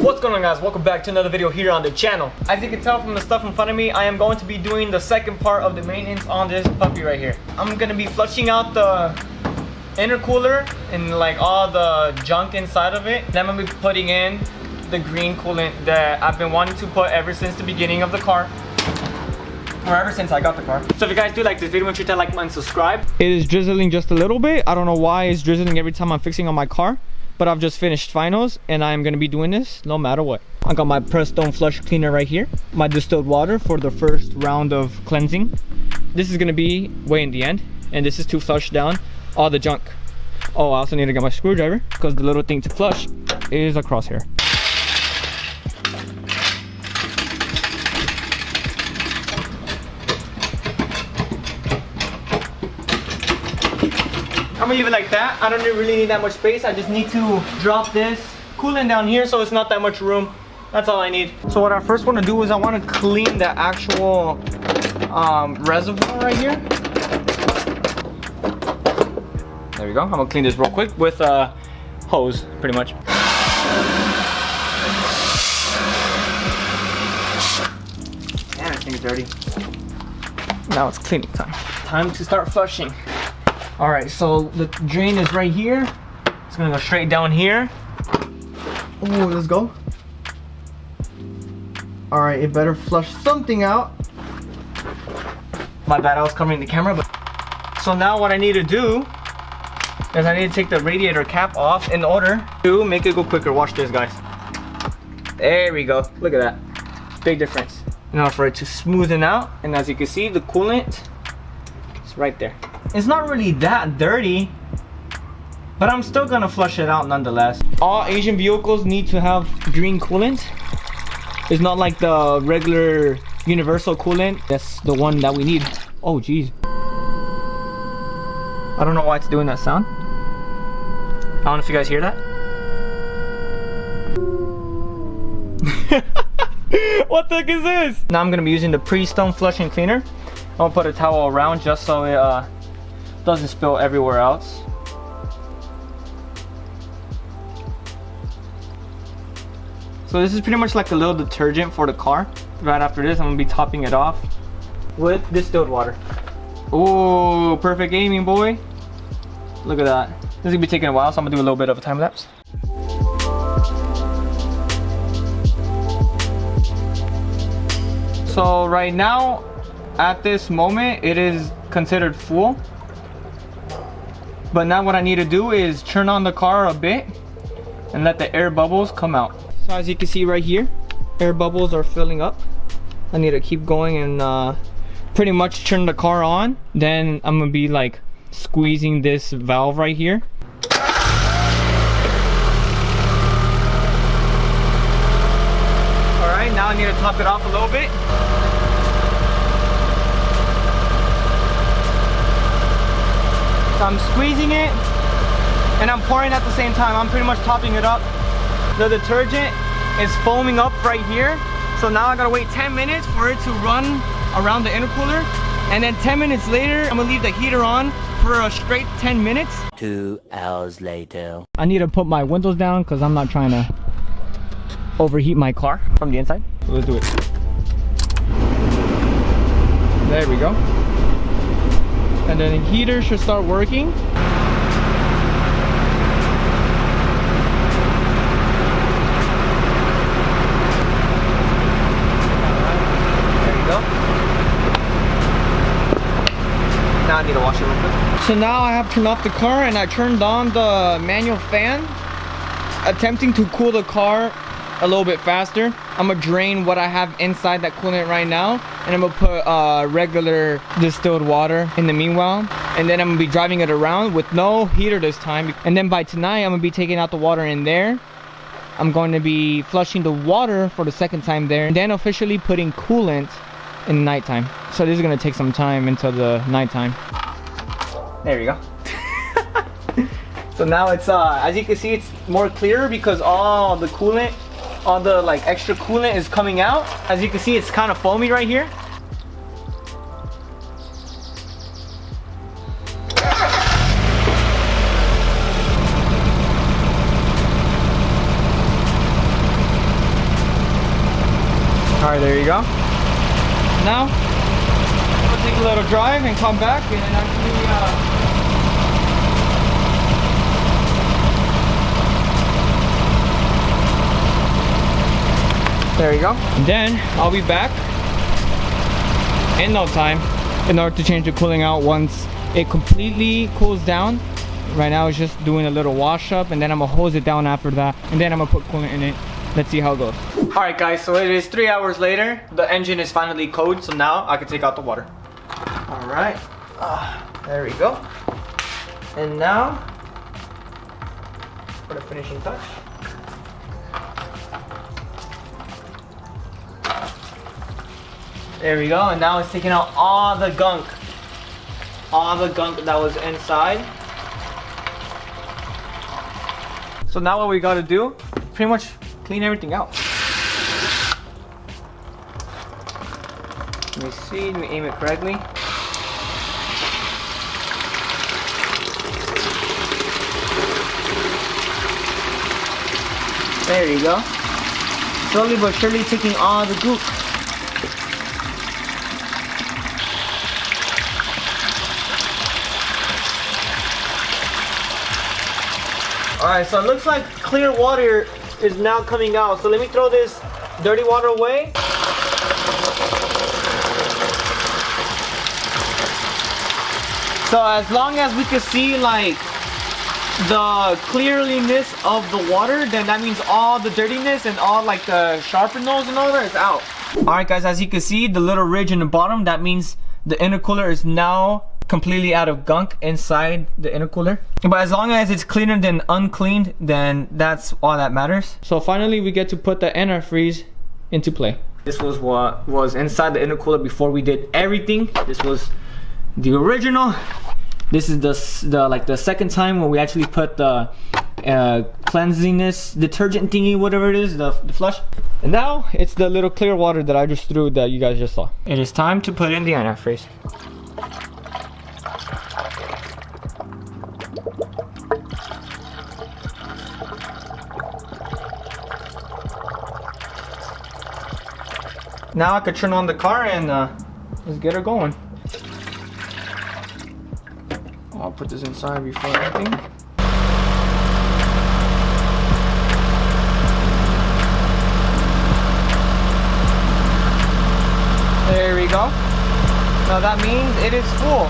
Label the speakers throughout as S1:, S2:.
S1: What's going on, guys? Welcome back to another video here on the channel. As you can tell from the stuff in front of me, I am going to be doing the second part of the maintenance on this puppy right here. I'm gonna be flushing out the intercooler and like all the junk inside of it. Then I'm gonna be putting in the green coolant that I've been wanting to put ever since the beginning of the car. Or ever since I got the car. So if you guys do like this video, make sure to like and subscribe. It is drizzling just a little bit. I don't know why it's drizzling every time I'm fixing on my car. But I've just finished finals and I'm gonna be doing this no matter what. I got my Prestone flush cleaner right here, my distilled water for the first round of cleansing. This is gonna be way in the end, and this is to flush down all the junk. Oh, I also need to get my screwdriver because the little thing to flush is across here. I'm gonna leave it like that. I don't really need that much space. I just need to drop this coolant down here so it's not that much room. That's all I need. So what I first want to do is I want to clean the actual reservoir right here. There we go. I'm gonna clean this real quick with a hose, pretty much. Man, this thing's dirty. Now it's cleaning time. Time to start flushing. All right, so the drain is right here. It's gonna go straight down here. Oh, let's go. All right, it better flush something out. My bad, I was covering the camera. But so now what I need to do is I need to take the radiator cap off in order to make it go quicker. Watch this, guys. There we go. Look at that. Big difference. In order for it to smoothen out, and as you can see, the coolant is right there. It's not really that dirty, but I'm still gonna flush it out nonetheless. All Asian vehicles need to have green coolant. It's not like the regular universal coolant. That's the one that we need. Oh geez. I don't know why it's doing that sound. I don't know if you guys hear that. What the heck is this? Now I'm gonna be using the Prestone flushing cleaner. I'm gonna put a towel around just so it doesn't spill everywhere else. So this is pretty much like a little detergent for the car. Right after this, I'm gonna be topping it off with distilled water. Oh, perfect aiming, boy. Look at that. This is gonna be taking a while, so I'm gonna do a little bit of a time lapse. So right now, at this moment, it is considered full. But now what I need to do is turn on the car a bit and let the air bubbles come out. So as you can see right here, air bubbles are filling up. I need to keep going and pretty much turn the car on. Then I'm gonna be like squeezing this valve right here. All right, now I need to top it off a little bit. I'm squeezing it and I'm pouring at the same time. I'm pretty much topping it up. The detergent is foaming up right here. So now I gotta wait 10 minutes for it to run around the intercooler. And then 10 minutes later, I'm gonna leave the heater on for a straight 10 minutes.
S2: 2 hours later.
S1: I need to put my windows down because I'm not trying to overheat my car from the inside. So let's do it. There we go. And then the heater should start working. There you go. Now I need to wash it real quick. So now I have turned off the car and I turned on the manual fan, attempting to cool the car a little bit faster. I'm gonna drain what I have inside that coolant right now, and I'm gonna put regular distilled water in the meanwhile, and then I'm gonna be driving it around with no heater this time. And then by tonight, I'm gonna be taking out the water in there. I'm going to be flushing the water for the second time there, and then officially putting coolant in the nighttime. So this is gonna take some time until the nighttime. There you go. So now it's as you can see, it's more clear because all the coolant, all the like extra coolant is coming out. As you can see, it's kind of foamy right here. Alright, there you go. Now, we'll take a little drive and come back and actually there you go. And then I'll be back in no time in order to change the cooling out once it completely cools down. Right now it's just doing a little wash up, and then I'm gonna hose it down after that, and then I'm gonna put coolant in it. Let's see how it goes. All right guys, so it is 3 hours later. The engine is finally cold, so now I can take out the water. All right, there we go. And now for the finishing touch. There we go, and now it's taking out all the gunk that was inside. So now what we gotta do, pretty much clean everything out. Let me see, let me aim it correctly. There you go. Slowly but surely taking all the goop. Alright, so it looks like clear water is now coming out. So let me throw this dirty water away. So as long as we can see like the clearliness of the water, then that means all the dirtiness and all like the sharpeners and all that is out. Alright guys, as you can see, the little ridge in the bottom, that means the intercooler is now completely out of gunk inside the intercooler. But as long as it's cleaner than uncleaned, then that's all that matters. So finally we get to put the antifreeze into play. This was what was inside the intercooler before we did everything. This was the original. This is the second time when we actually put the cleansiness detergent thingy, whatever it is, the flush. And now it's the little clear water that I just threw that you guys just saw. It is time to put in the antifreeze. Now I could turn on the car and let's get her going. I'll put this inside before anything. There we go. Now that means it is full.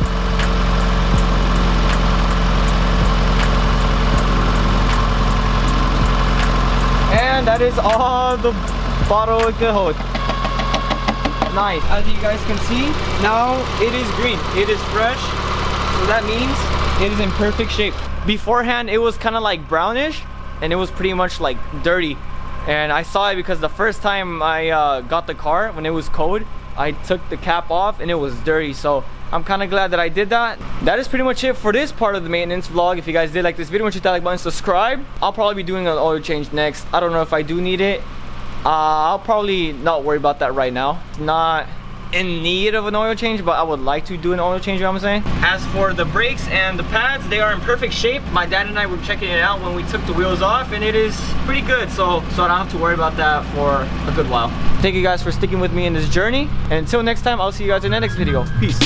S1: And that is all the bottle it could hold. Nice. As you guys can see, now it is green. It is fresh. So that means it is in perfect shape. Beforehand, it was kind of like brownish and it was pretty much like dirty. And I saw it because the first time I got the car, when it was cold, I took the cap off and it was dirty. So I'm kind of glad that I did that. That is pretty much it for this part of the maintenance vlog. If you guys did like this video, hit that like button, subscribe. I'll probably be doing an oil change next. I don't know if I do need it. I'll probably not worry about that right now. Not in need of an oil change, but I would like to do an oil change, you know what I'm saying? As for the brakes and the pads, they are in perfect shape. My dad and I were checking it out when we took the wheels off, and it is pretty good, so I don't have to worry about that for a good while. Thank you guys for sticking with me in this journey, and until next time, I'll see you guys in the next video. Peace.